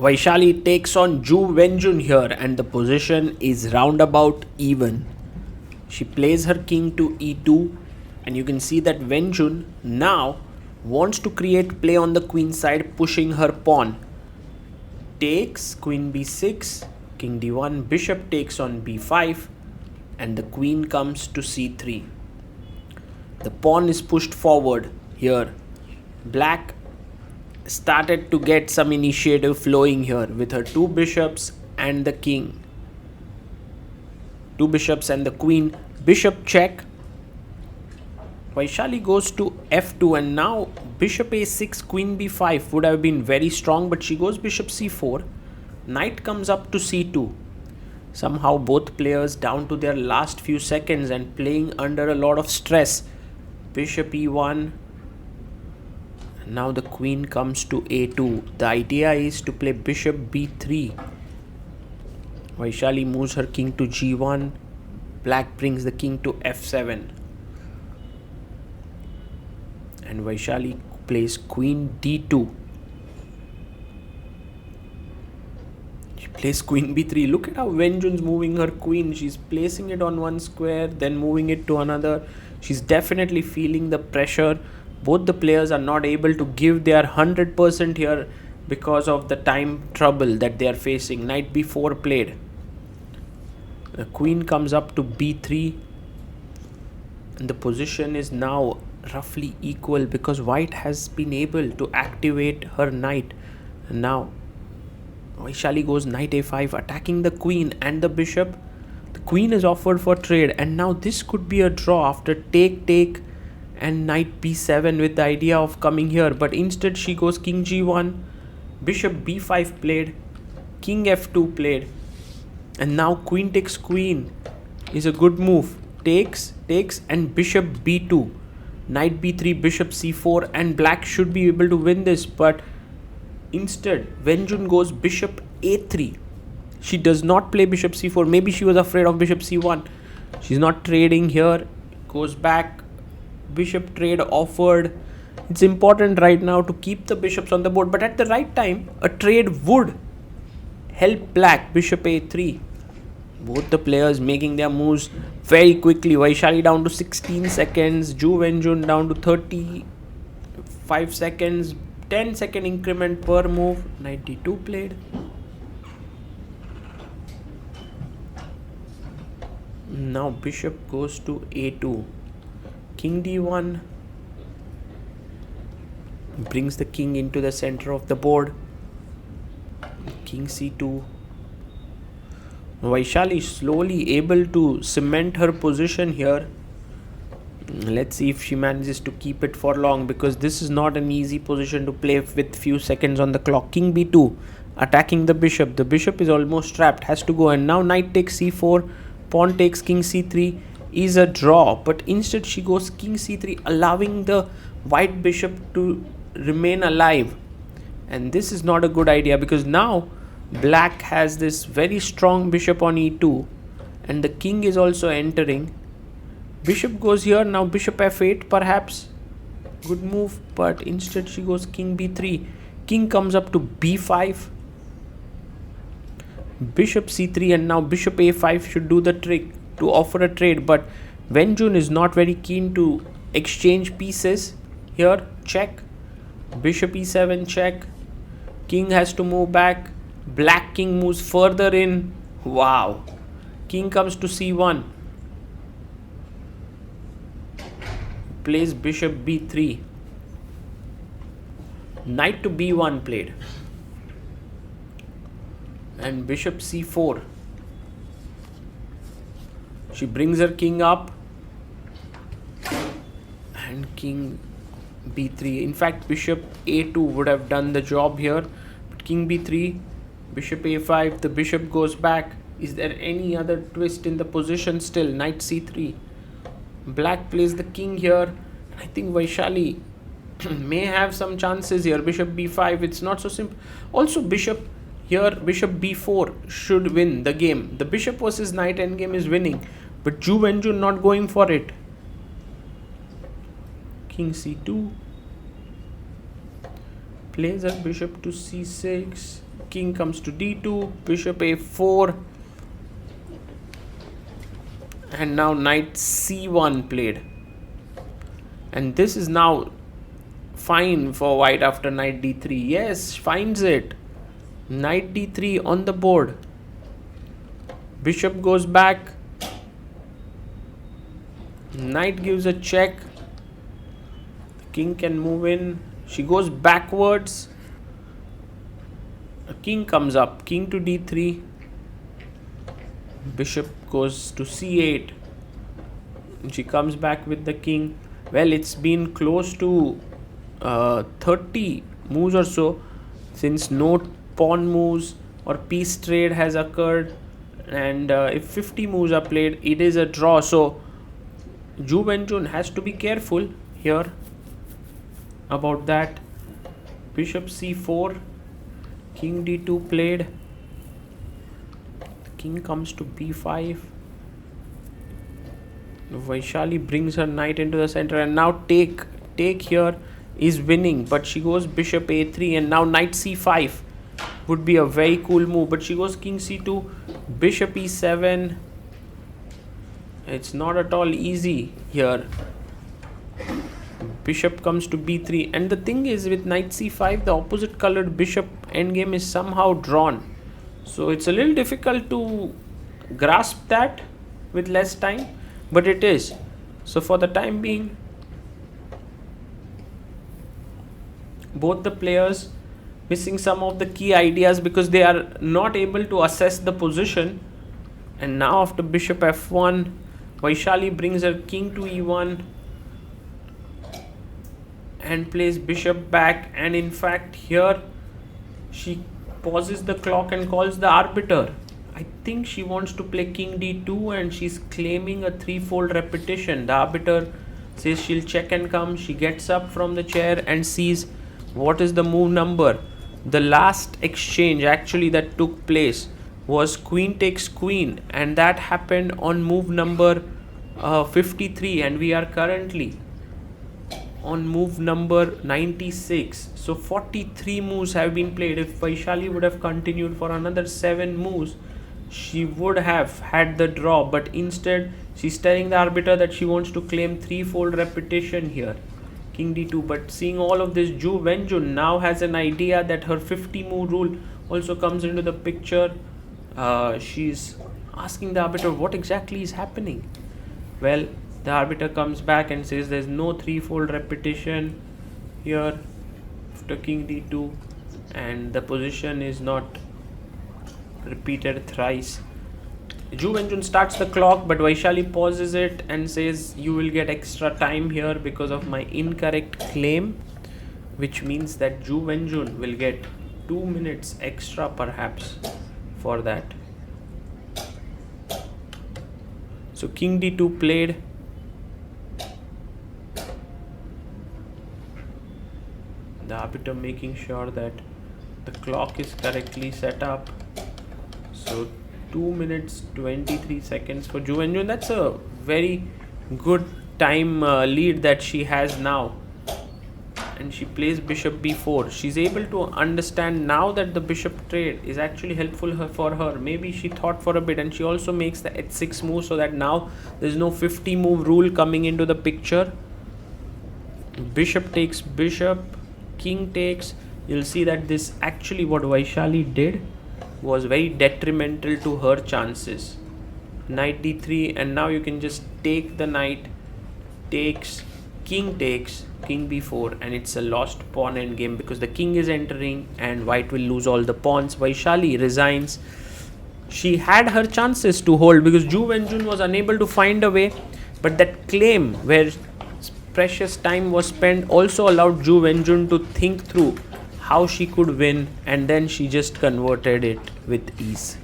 Vaishali takes on Ju Wenjun here, and the position is roundabout even. She plays her king to e2, and you can see that Wenjun now wants to create play on the queen side, pushing her pawn. Takes, queen b6, king d1, bishop takes on b5, and the queen comes to c3. The pawn is pushed forward here. Black started to get some initiative flowing here with her two bishops and the king. Two bishops and the queen. Bishop check. Vaishali goes to f2, and now bishop a6, queen b5 would have been very strong, but she goes bishop c4. Knight comes up to c2. Somehow both players down to their last few seconds and playing under a lot of stress. Bishop e1. Now the queen comes to a2. The idea is to play bishop b3. Vaishali moves her king to g1. Black brings the king to f7. And Vaishali plays queen d2. She plays queen b3. Look at how Wenjun's moving her queen. She's placing it on one square, then moving it to another. She's definitely feeling the pressure. Both the players are not able to give their 100% here because of the time trouble that they are facing. Knight b4 played. The queen comes up to b3. And the position is now roughly equal because white has been able to activate her knight. And now Vaishali goes knight a5, attacking the queen and the bishop. The queen is offered for trade, and now this could be a draw after take and knight b7 with the idea of coming here, but instead she goes king g1, bishop b5 played, king f2 played, and now queen takes queen is a good move. Takes, and bishop b2, knight b3, bishop c4, and black should be able to win this, but instead Wenjun goes bishop a3. She does not play bishop c4. Maybe she was afraid of bishop c1. She's not trading here. Goes back. Bishop trade offered. It's important right now to keep the bishops on the board, but at the right time a trade would help black. Bishop a3. Both the players making their moves very quickly. Vaishali down to 16 seconds. Ju Wenjun down to 35 seconds. 10-second increment per move. Knight d2 played. Now bishop goes to a2. King d1 brings the king into the center of the board. King c2. Vaishali slowly able to cement her position here. Let's see if she manages to keep it for long, because this is not an easy position to play with few seconds on the clock. King b2 attacking the bishop. The bishop is almost trapped, has to go, and now knight takes c4. Pawn takes king c3 is a draw, but instead she goes king c3, allowing the white bishop to remain alive. And this is not a good idea, because now black has this very strong bishop on e2, and the king is also entering. Bishop goes here. Now bishop f8, perhaps good move, but instead she goes king b3. King comes up to b5. Bishop c3, and now bishop a5 should do the trick to offer a trade, but Wenjun is not very keen to exchange pieces here. Check. Bishop e7 check. King has to move back. Black king moves further in. Wow. King comes to c1. Plays bishop b3. Knight to b1 played. And bishop c4. She brings her king up. And king b3. In fact, bishop a2 would have done the job here. But king b3, bishop a5, the bishop goes back. Is there any other twist in the position still? Knight c3. Black plays the king here. I think Vaishali may have some chances here. Bishop b5, it's not so simple. Also bishop here, bishop b4 should win the game. The bishop versus knight endgame is winning, but Ju Wenjun not going for it. King c2. Plays her bishop to c6. king comes to d2, bishop a4, and now knight c1 played. And this is now fine for white after knight d3. Yes, finds it. Knight d3 on the board. Bishop goes back. Knight gives a check. The king can move in. She goes backwards. A king comes up. King to d3. Bishop goes to c8. She comes back with the king. Well, it's been close to 30 moves or so since no pawn moves or piece trade has occurred, and if 50 moves are played, it is a draw. So Ju Wenjun has to be careful here about that. Bishop c4, king d2 played. The king comes to b5. Vaishali brings her knight into the center, and now take here is winning, but she goes bishop a3, and now knight c5 would be a very cool move, but she goes king c2, bishop e7. It's not at all easy here. Bishop comes to b3, and the thing is, with knight c5, the opposite colored bishop endgame is somehow drawn, so it's a little difficult to grasp that with less time, but it is. So for the time being, both the players missing some of the key ideas because they are not able to assess the position. And now after bishop f1, Vaishali brings her king to e1 and plays bishop back, and in fact here she pauses the clock and calls the arbiter. I think she wants to play king d2, and she's claiming a threefold repetition. The arbiter says she'll check and come. She gets up from the chair and sees what is the move number. The last exchange actually that took place was queen takes queen, and that happened on move number 53, and we are currently on move number 96. So 43 moves have been played. If Vaishali would have continued for another 7 moves, she would have had the draw, but instead she's telling the arbiter that she wants to claim threefold repetition here, king d2. But seeing all of this, Ju Wenjun now has an idea that her 50 move rule also comes into the picture. She's asking the arbiter what exactly is happening. Well, the arbiter comes back and says there's no threefold repetition here after king d2, and the position is not repeated thrice. Ju Wenjun starts the clock, but Vaishali pauses it and says you will get extra time here because of my incorrect claim, which means that Ju Wenjun will get 2 minutes extra perhaps for that. So king d2 played. The arbiter making sure that the clock is correctly set up. So 2 minutes 23 seconds for Ju Wenjun. That's a very good time lead that she has now. And she plays bishop b4. She's able to understand now that the bishop trade is actually helpful for her. Maybe she thought for a bit, and she also makes the h6 move so that now there's no 50 move rule coming into the picture. Bishop takes bishop, king takes. You'll see that this actually what Vaishali did was very detrimental to her chances. Knight d3, and now you can just take the knight, takes, king b4, and it's a lost pawn endgame because the king is entering and white will lose all the pawns. Vaishali resigns. She had her chances to hold because Ju Wenjun was unable to find a way, but that claim where precious time was spent also allowed Ju Wenjun to think through how she could win, and then she just converted it with ease.